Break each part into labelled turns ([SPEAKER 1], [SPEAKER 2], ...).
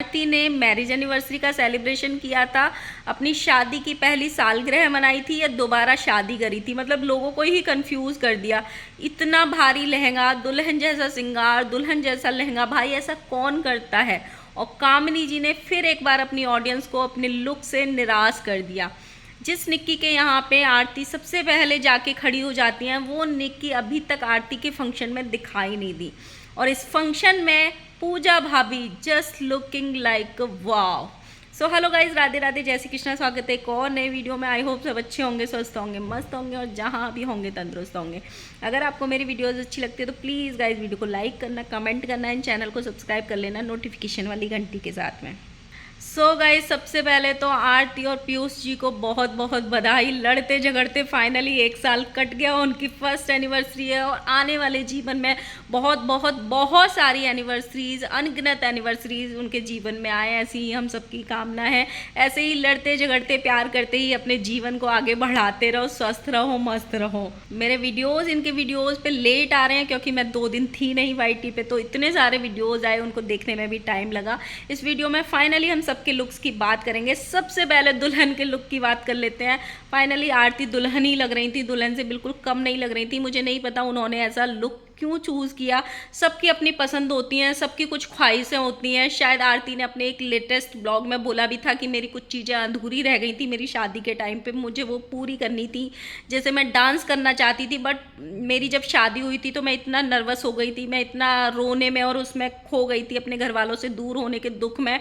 [SPEAKER 1] आरती ने marriage anniversary का celebration किया था, अपनी शादी की पहली सालगिरह मनाई थी या दोबारा शादी करी थी, मतलब लोगों को ही कंफ्यूज कर दिया। इतना भारी लहंगा, दुल्हन जैसा श्रृंगार, दुल्हन जैसा लहंगा, भाई ऐसा कौन करता है। और कामिनी जी ने फिर एक बार अपनी ऑडियंस को अपने लुक से निराश कर दिया। जिस निक्की के यहाँ पे आरती सबसे पहले जाके खड़ी हो जाती हैं, वो निक्की अभी तक आरती के फंक्शन में दिखाई नहीं दी। और इस फंक्शन में पूजा भाभी just looking like wow. So hello guys, Radhe Radhe, जय श्री कृष्णा। स्वागत है एक और नए वीडियो में। आई होप सब अच्छे होंगे, स्वस्थ होंगे, मस्त होंगे और जहाँ भी होंगे तंदुरुस्त होंगे। अगर आपको मेरी वीडियोस अच्छी लगती है तो प्लीज़ गाइज वीडियो को लाइक करना, कमेंट करना एंड चैनल को सब्सक्राइब कर लेना नोटिफिकेशन वाली घंटी के साथ में। सो गाइज, सबसे पहले तो आरती और पीयूष जी को बहुत बहुत बधाई। लड़ते झगड़ते फाइनली 1 साल कट गया, उनकी फर्स्ट एनिवर्सरी है और आने वाले जीवन में बहुत बहुत बहुत सारी एनिवर्सरीज, अनगिनत एनिवर्सरीज उनके जीवन में आए, ऐसी ही हम सबकी कामना है। ऐसे ही लड़ते झगड़ते प्यार करते ही अपने जीवन को आगे बढ़ाते रहो, स्वस्थ रहो, मस्त रहो। मेरे वीडियोज़, इनके वीडियोज़ पे लेट आ रहे हैं क्योंकि मैं 2 दिन थी नहीं वाईटी पे, तो इतने सारे वीडियोज़ आए, उनको देखने में भी टाइम लगा। इस वीडियो में फाइनली हम सबके लुक्स की बात करेंगे। सबसे पहले दुल्हन के लुक की बात कर लेते हैं। फाइनली आरती दुल्हन ही लग रही थी, दुल्हन से बिल्कुल कम नहीं लग रही थी। मुझे नहीं पता उन्होंने ऐसा लुक क्यों चूज़ किया। सबकी अपनी पसंद होती हैं, सबकी कुछ ख्वाहिशें होती हैं। शायद आरती ने अपने एक लेटेस्ट ब्लॉग में बोला भी था कि मेरी कुछ चीज़ें अधूरी रह गई थी मेरी शादी के टाइम पे, मुझे वो पूरी करनी थी। जैसे मैं डांस करना चाहती थी, बट मेरी जब शादी हुई थी तो मैं इतना नर्वस हो गई थी, मैं इतना रोने में और उसमें खो गई थी, अपने घर वालों से दूर होने के दुख में।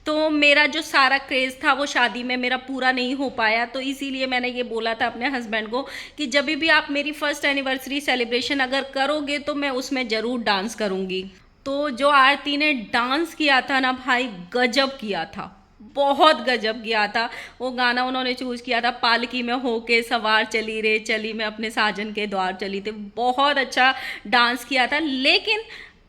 [SPEAKER 1] तो मेरा जो सारा क्रेज़ था वो शादी में मेरा पूरा नहीं हो पाया। तो इसीलिए मैंने ये बोला था अपने हस्बैंड को कि जब भी आप मेरी फर्स्ट एनिवर्सरी सेलिब्रेशन अगर करोगे तो मैं उसमें ज़रूर डांस करूँगी। तो जो आरती ने डांस किया था ना भाई, गजब किया था, बहुत गजब किया था। वो गाना उन्होंने चूज़ किया था, पालकी में होके सवार चली रे चली मैं अपने साजन के द्वार चली थी। बहुत अच्छा डांस किया था, लेकिन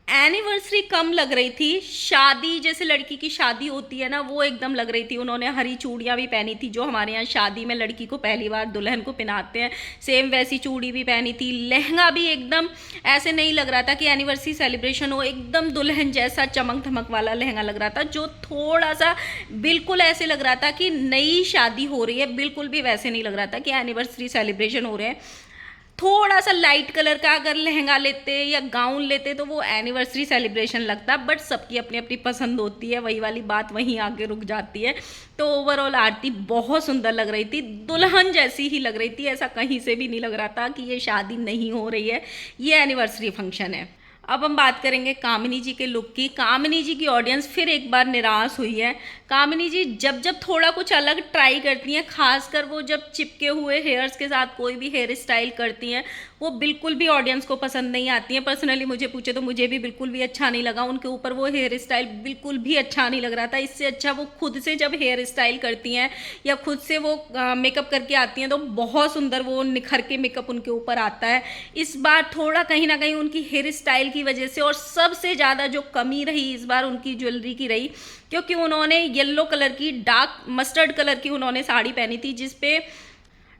[SPEAKER 1] एनिवर्सरी कम लग रही थी। शादी, जैसे लड़की की शादी होती है ना, वो एकदम लग रही थी। उन्होंने हरी चूड़ियाँ भी पहनी थी, जो हमारे यहाँ शादी में लड़की को पहली बार दुल्हन को पहनाते हैं, सेम वैसी चूड़ी भी पहनी थी। लहंगा भी एकदम ऐसे नहीं लग रहा था कि एनिवर्सरी सेलिब्रेशन हो, एकदम दुल्हन जैसा चमक धमक वाला लहंगा लग रहा था, जो थोड़ा सा बिल्कुल ऐसे लग रहा था कि नई शादी हो रही है। बिल्कुल भी वैसे नहीं लग रहा था कि एनिवर्सरी सेलिब्रेशन हो रहे हैं। थोड़ा सा लाइट कलर का अगर लहंगा लेते या गाउन लेते तो वो एनिवर्सरी सेलिब्रेशन लगता, बट सबकी अपनी अपनी पसंद होती है, वही वाली बात वहीं आगे रुक जाती है। तो ओवरऑल आरती बहुत सुंदर लग रही थी, दुल्हन जैसी ही लग रही थी। ऐसा कहीं से भी नहीं लग रहा था कि ये शादी नहीं हो रही है, ये एनिवर्सरी फंक्शन है। अब हम बात करेंगे कामिनी जी के लुक की। कामिनी जी की ऑडियंस फिर एक बार निराश हुई है। कामिनी जी जब जब थोड़ा कुछ अलग ट्राई करती हैं, खासकर वो जब चिपके हुए हेयर्स के साथ कोई भी हेयर स्टाइल करती हैं, वो बिल्कुल भी ऑडियंस को पसंद नहीं आती हैं। पर्सनली मुझे पूछे तो मुझे भी बिल्कुल भी अच्छा नहीं लगा। उनके ऊपर वो हेयर स्टाइल बिल्कुल भी अच्छा नहीं लग रहा था। इससे अच्छा वो खुद से जब हेयर स्टाइल करती हैं या खुद से वो मेकअप करके आती हैं तो बहुत सुंदर वो निखर के मेकअप उनके ऊपर आता है। इस बार थोड़ा कहीं ना कहीं उनकी हेयर स्टाइल की वजह से, और सबसे ज़्यादा जो कमी रही इस बार उनकी ज्वेलरी की रही, क्योंकि उन्होंने येलो कलर की, डार्क मस्टर्ड कलर की उन्होंने साड़ी पहनी थी जिसपे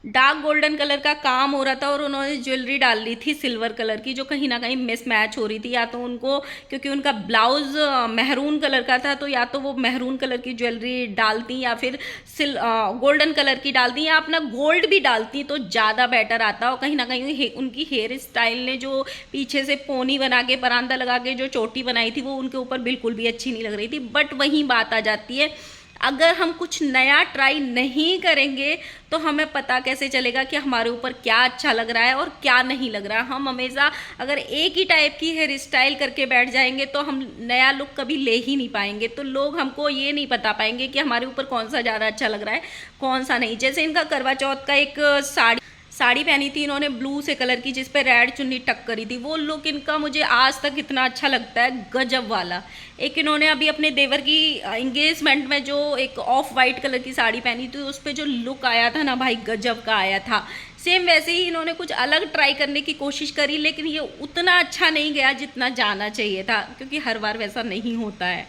[SPEAKER 1] डार्क गोल्डन कलर का काम हो रहा था, और उन्होंने ज्वेलरी डाल ली थी सिल्वर कलर की, जो कहीं ना कहीं मिसमैच हो रही थी। या तो उनको, क्योंकि उनका ब्लाउज मेहरून कलर का था, तो या तो वो मेहरून कलर की ज्वेलरी डालती या फिर गोल्डन कलर की डालती या अपना गोल्ड भी डालती तो ज़्यादा बेटर आता। और कहीं ना कहीं उनकी हेयर स्टाइल ने जो पीछे से पोनी बना के, परांदा लगा के जो चोटी बनाई थी, वो उनके ऊपर बिल्कुल भी अच्छी नहीं लग रही थी। बट वहीं बात आ जाती है, अगर हम कुछ नया ट्राई नहीं करेंगे तो हमें पता कैसे चलेगा कि हमारे ऊपर क्या अच्छा लग रहा है और क्या नहीं लग रहा है। हम हमेशा अगर एक ही टाइप की हेयर स्टाइल करके बैठ जाएंगे तो हम नया लुक कभी ले ही नहीं पाएंगे। तो लोग हमको ये नहीं बता पाएंगे कि हमारे ऊपर कौन सा ज़्यादा अच्छा लग रहा है, कौन सा नहीं। जैसे इनका करवा चौथ का एक साड़ी पहनी थी इन्होंने ब्लू से कलर की, जिस पे रेड चुन्नी टक करी थी, वो लुक इनका मुझे आज तक इतना अच्छा लगता है, गजब वाला। एक इन्होंने अभी अपने देवर की एंगेजमेंट में जो एक ऑफ वाइट कलर की साड़ी पहनी थी, उस पर जो लुक आया था ना भाई, गजब का आया था। सेम वैसे ही इन्होंने कुछ अलग ट्राई करने की कोशिश करी, लेकिन ये उतना अच्छा नहीं गया जितना जाना चाहिए था, क्योंकि हर बार वैसा नहीं होता है।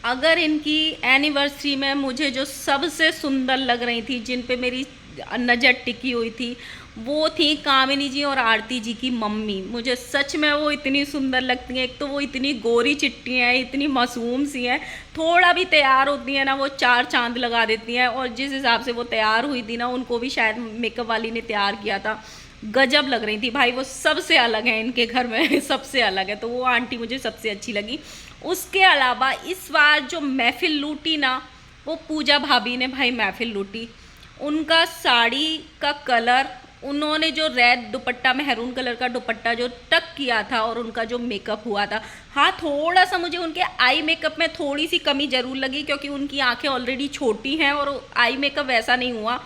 [SPEAKER 1] अगर इनकी एनिवर्सरी में मुझे जो सबसे सुंदर लग रही थी, जिन पे मेरी नज़र टिकी हुई थी, वो थी कामिनी जी और आरती जी की मम्मी। मुझे सच में वो इतनी सुंदर लगती हैं। एक तो वो इतनी गोरी चिट्टी हैं, इतनी मासूम सी हैं, थोड़ा भी तैयार होती हैं ना वो चार चांद लगा देती हैं। और जिस हिसाब से वो तैयार हुई थी ना, उनको भी शायद मेकअप वाली ने तैयार किया था, गजब लग रही थी भाई। वो सबसे अलग है इनके घर में सबसे अलग है, तो वो आंटी मुझे सबसे अच्छी लगी। उसके अलावा इस बार जो महफिल लूटी ना, वो पूजा भाभी ने भाई महफिल लूटी। उनका साड़ी का कलर, उन्होंने जो रेड दुपट्टा, मेहरून कलर का दुपट्टा जो टक किया था, और उनका जो मेकअप हुआ था, हाँ थोड़ा सा मुझे उनके आई मेकअप में थोड़ी सी कमी ज़रूर लगी, क्योंकि उनकी आंखें ऑलरेडी छोटी हैं और आई मेकअप वैसा नहीं हुआ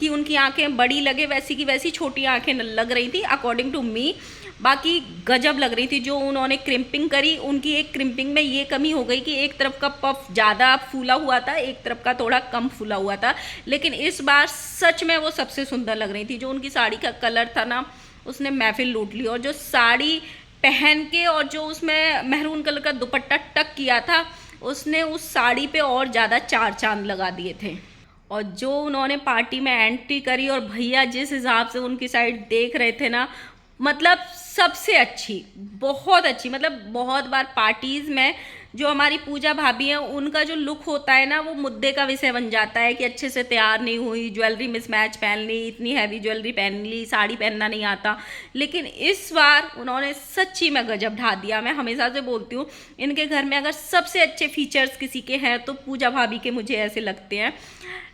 [SPEAKER 1] कि उनकी आंखें बड़ी लगे, वैसी की वैसी छोटी आंखें लग रही थी अकॉर्डिंग टू मी। बाकी गजब लग रही थी। जो उन्होंने क्रिम्पिंग करी, उनकी एक क्रिम्पिंग में ये कमी हो गई कि एक तरफ का पफ ज़्यादा फूला हुआ था, एक तरफ का थोड़ा कम फूला हुआ था। लेकिन इस बार सच में वो सबसे सुंदर लग रही थी। जो उनकी साड़ी का कलर था ना, उसने महफिल लूट ली। और जो साड़ी पहन के और जो उसमें मेहरून कलर का दुपट्टा टक किया था, उसने उस साड़ी पे और ज़्यादा चार चांद लगा दिए थे। और जो उन्होंने पार्टी में एंट्री करी, और भैया जिस हिसाब से उनकी साइड देख रहे थे ना, मतलब सबसे अच्छी, बहुत अच्छी। मतलब बहुत बार पार्टीज़ में जो हमारी पूजा भाभी हैं, उनका जो लुक होता है ना, वो मुद्दे का विषय बन जाता है कि अच्छे से तैयार नहीं हुई, ज्वेलरी मिसमैच पहन ली, इतनी हैवी ज्वेलरी पहन ली, साड़ी पहनना नहीं आता। लेकिन इस बार उन्होंने सच्ची में गजब ढा दिया। मैं हमेशा से बोलती हूँ, इनके घर में अगर सबसे अच्छे फीचर्स किसी के हैं तो पूजा भाभी के मुझे ऐसे लगते हैं।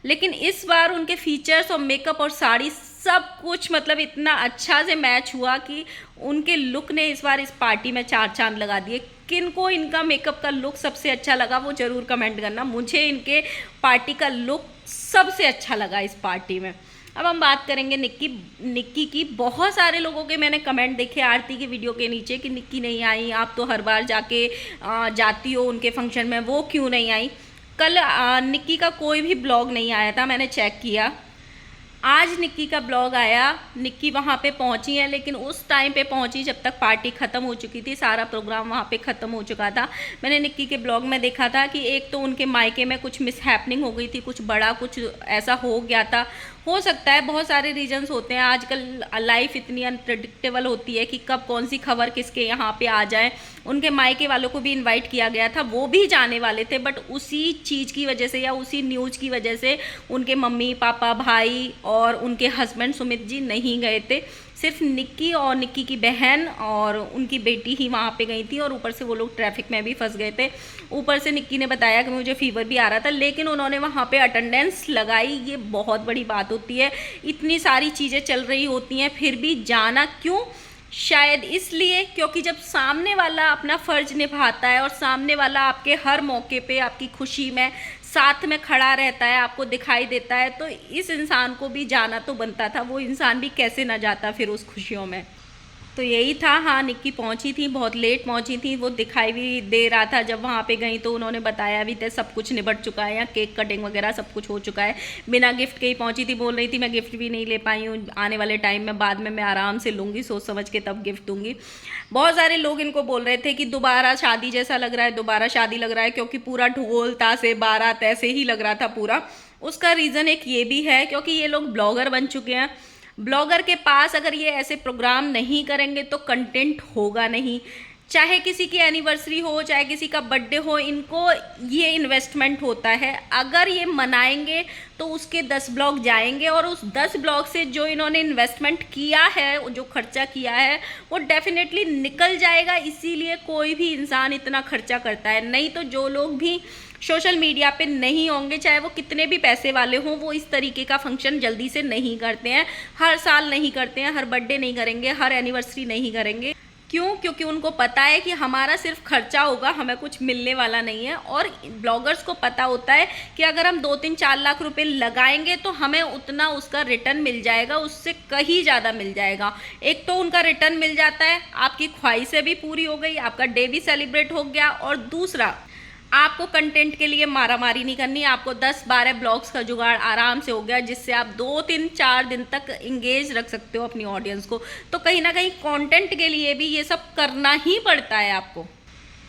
[SPEAKER 1] लेकिन इस बार उनके फीचर्स और मेकअप और साड़ी सब कुछ मतलब इतना अच्छा से मैच हुआ कि उनके लुक ने इस बार इस पार्टी में चार चांद लगा दिए। किनको इनका मेकअप का लुक सबसे अच्छा लगा वो ज़रूर कमेंट करना। मुझे इनके पार्टी का लुक सबसे अच्छा लगा इस पार्टी में। अब हम बात करेंगे निक्की की। बहुत सारे लोगों के मैंने कमेंट देखे आरती की वीडियो के नीचे कि निक्की नहीं आई, आप तो हर बार जाती हो उनके फंक्शन में, वो क्यों नहीं आई। कल निक्की का कोई भी ब्लॉग नहीं आया था, मैंने चेक किया। आज निक्की का ब्लॉग आया। निक्की वहाँ पे पहुँची है, लेकिन उस टाइम पे पहुँची जब तक पार्टी ख़त्म हो चुकी थी, सारा प्रोग्राम वहाँ पे ख़त्म हो चुका था। मैंने निक्की के ब्लॉग में देखा था कि एक तो उनके मायके में कुछ मिसहैपनिंग हो गई थी, कुछ बड़ा कुछ ऐसा हो गया था। हो सकता है, बहुत सारे रीजंस होते हैं। आजकल लाइफ इतनी अनप्रेडिक्टेबल होती है कि कब कौन सी खबर किसके यहाँ पे आ जाए। उनके मायके वालों को भी इनवाइट किया गया था, वो भी जाने वाले थे, बट उसी चीज़ की वजह से या उसी न्यूज़ की वजह से उनके मम्मी पापा भाई और उनके हस्बैंड सुमित जी नहीं गए थे। सिर्फ निक्की और निक्की की बहन और उनकी बेटी ही वहाँ पे गई थी, और ऊपर से वो लोग ट्रैफिक में भी फंस गए थे। ऊपर से निक्की ने बताया कि मुझे फीवर भी आ रहा था, लेकिन उन्होंने वहाँ पे अटेंडेंस लगाई। ये बहुत बड़ी बात होती है। इतनी सारी चीज़ें चल रही होती हैं, फिर भी जाना क्यों? शायद इसलिए क्योंकि जब सामने वाला अपना फ़र्ज निभाता है और सामने वाला आपके हर मौके पे आपकी खुशी में साथ में खड़ा रहता है, आपको दिखाई देता है, तो इस इंसान को भी जाना तो बनता था। वो इंसान भी कैसे ना जाता फिर उस खुशियों में। तो यही था। हाँ, निक्की पहुंची थी, बहुत लेट पहुंची थी। वो दिखाई भी दे रहा था जब वहाँ पे गई, तो उन्होंने बताया भी थे सब कुछ निबट चुका है, या केक कटिंग वगैरह सब कुछ हो चुका है। बिना गिफ्ट के ही पहुंची थी। बोल रही थी मैं गिफ्ट भी नहीं ले पाई हूँ, आने वाले टाइम में बाद में मैं आराम से लूँगी, सोच समझ के तब गिफ्ट दूँगी। बहुत सारे लोग इनको बोल रहे थे कि दोबारा शादी जैसा लग रहा है, दोबारा शादी लग रहा है, क्योंकि पूरा ढोल तासे बारात ऐसे ही लग रहा था पूरा। उसका रीज़न एक ये भी है क्योंकि ये लोग ब्लॉगर बन चुके हैं। ब्लॉगर के पास अगर ये ऐसे प्रोग्राम नहीं करेंगे तो कंटेंट होगा नहीं। चाहे किसी की एनिवर्सरी हो, चाहे किसी का बर्थडे हो, इनको ये इन्वेस्टमेंट होता है। अगर ये मनाएंगे तो उसके 10 ब्लॉग जाएंगे, और उस 10 ब्लॉग से जो इन्होंने इन्वेस्टमेंट किया है, जो खर्चा किया है, वो डेफिनेटली निकल जाएगा। इसीलिए कोई भी इंसान इतना खर्चा करता है। नहीं तो जो लोग भी सोशल मीडिया पे नहीं होंगे, चाहे वो कितने भी पैसे वाले हों, वो इस तरीके का फंक्शन जल्दी से नहीं करते हैं। हर साल नहीं करते हैं, हर बर्थडे नहीं करेंगे, हर एनिवर्सरी नहीं करेंगे। क्यों? क्योंकि उनको पता है कि हमारा सिर्फ खर्चा होगा, हमें कुछ मिलने वाला नहीं है। और ब्लॉगर्स को पता होता है कि अगर हम 2-3-4 लाख रुपए लगाएंगे तो हमें उतना उसका रिटर्न मिल जाएगा, उससे कहीं ज़्यादा मिल जाएगा। एक तो उनका रिटर्न मिल जाता है, आपकी ख्वाहिशें भी पूरी हो गई, आपका डे भी सेलिब्रेट हो गया, और दूसरा आपको कंटेंट के लिए मारामारी नहीं करनी। आपको 10-12 ब्लॉग्स का जुगाड़ आराम से हो गया, जिससे आप 2-3-4 दिन तक इंगेज रख सकते हो अपनी ऑडियंस को। तो कहीं ना कहीं कंटेंट के लिए भी ये सब करना ही पड़ता है। आपको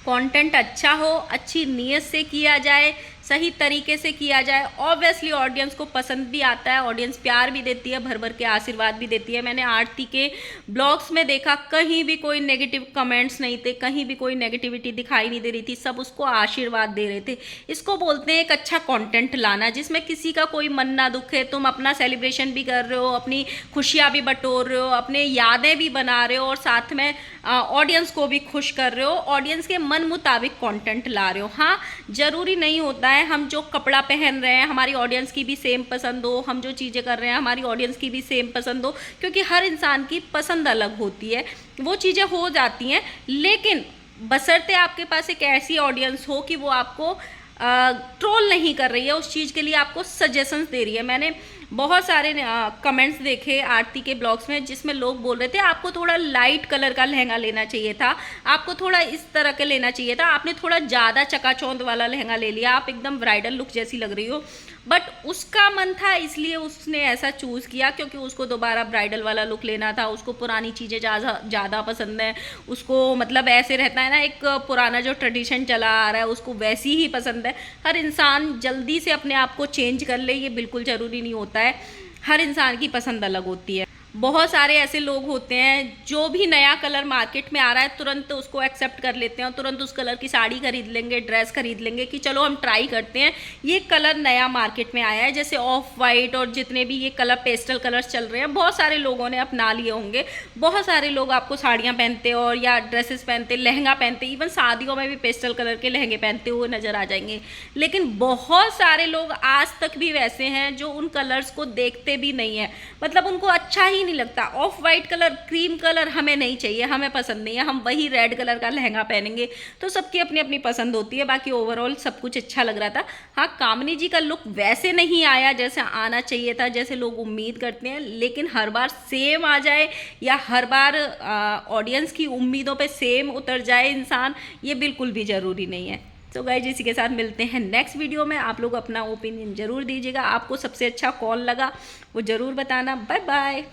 [SPEAKER 1] कंटेंट अच्छा हो, अच्छी नीयत से किया जाए, सही तरीके से किया जाए, ऑब्वियसली ऑडियंस को पसंद भी आता है, ऑडियंस प्यार भी देती है, भर भर के आशीर्वाद भी देती है। मैंने आरती के ब्लॉग्स में देखा कहीं भी कोई नेगेटिव कमेंट्स नहीं थे, कहीं भी कोई नेगेटिविटी दिखाई नहीं दे रही थी, सब उसको आशीर्वाद दे रहे थे। इसको बोलते हैं एक अच्छा कंटेंट लाना, जिसमें किसी का कोई मन ना दुखे, तुम अपना सेलिब्रेशन भी कर रहे हो, अपनी खुशियाँ भी बटोर रहे हो, अपने यादें भी बना रहे हो और साथ में ऑडियंस को भी खुश कर रहे हो, ऑडियंस के मन मुताबिक कंटेंट ला रहे हो। हाँ, ज़रूरी नहीं होता है हम जो कपड़ा पहन रहे हैं हमारी ऑडियंस की भी सेम पसंद हो, हम जो चीज़ें कर रहे हैं हमारी ऑडियंस की भी सेम पसंद हो, क्योंकि हर इंसान की पसंद अलग होती है, वो चीज़ें हो जाती हैं। लेकिन बशर्ते आपके पास एक ऐसी ऑडियंस हो कि वो आपको ट्रोल नहीं कर रही है, उस चीज़ के लिए आपको सजेशंस दे रही है। मैंने बहुत सारे कमेंट्स देखे आरती के ब्लॉग्स में जिसमें लोग बोल रहे थे आपको थोड़ा लाइट कलर का लहंगा लेना चाहिए था, आपको थोड़ा इस तरह का लेना चाहिए था, आपने थोड़ा ज़्यादा चकाचौंध वाला लहंगा ले लिया, आप एकदम ब्राइडल लुक जैसी लग रही हो। बट उसका मन था इसलिए उसने ऐसा चूज़ किया क्योंकि उसको दोबारा ब्राइडल वाला लुक लेना था, उसको पुरानी चीज़ें ज़्यादा पसंद है, उसको मतलब ऐसे रहता है ना, एक पुराना जो ट्रेडिशन चला आ रहा है उसको वैसी ही पसंद है। हर इंसान जल्दी से अपने आप को चेंज कर ले ये बिल्कुल ज़रूरी नहीं होता है, हर इंसान की पसंद अलग होती है। बहुत सारे ऐसे लोग होते हैं जो भी नया कलर मार्केट में आ रहा है तुरंत उसको एक्सेप्ट कर लेते हैं और तुरंत उस कलर की साड़ी खरीद लेंगे, ड्रेस खरीद लेंगे कि चलो हम ट्राई करते हैं, ये कलर नया मार्केट में आया है। जैसे ऑफ वाइट और जितने भी ये कलर पेस्टल कलर्स चल रहे हैं बहुत सारे लोगों ने अपना लिए होंगे। बहुत सारे लोग आपको साड़ियाँ पहनते और या ड्रेसेस पहनते, लहंगा पहनते, इवन शादियों में भी पेस्टल कलर के लहंगे पहनते हुए नज़र आ जाएंगे। लेकिन बहुत सारे लोग आज तक भी वैसे हैं जो उन कलर्स को देखते भी नहीं है, मतलब उनको अच्छा ही नहीं लगता। Of white colour, cream colour हमें नहीं चाहिए, हमें पसंद नहीं है, हम वही रेड कलर का लहंगा पहनेंगे। तो सबकी अपनी अपनी पसंद होती है। बाकी ओवरऑल सब कुछ अच्छा लग रहा था। हाँ, कामिनी जी का लुक वैसे नहीं आया जैसे आना चाहिए था, जैसे लोग उम्मीद करते हैं, लेकिन हर बार सेम आ जाए या हर बार ऑडियंस की उम्मीदों पे सेम उतर जाए इंसान, ये बिल्कुल भी ज़रूरी नहीं है। तो गाइस इसी के साथ मिलते हैं नेक्स्ट वीडियो में। आप लोग अपना ओपिनियन ज़रूर दीजिएगा, आपको सबसे अच्छा कौन लगा वो ज़रूर बताना। Bye bye.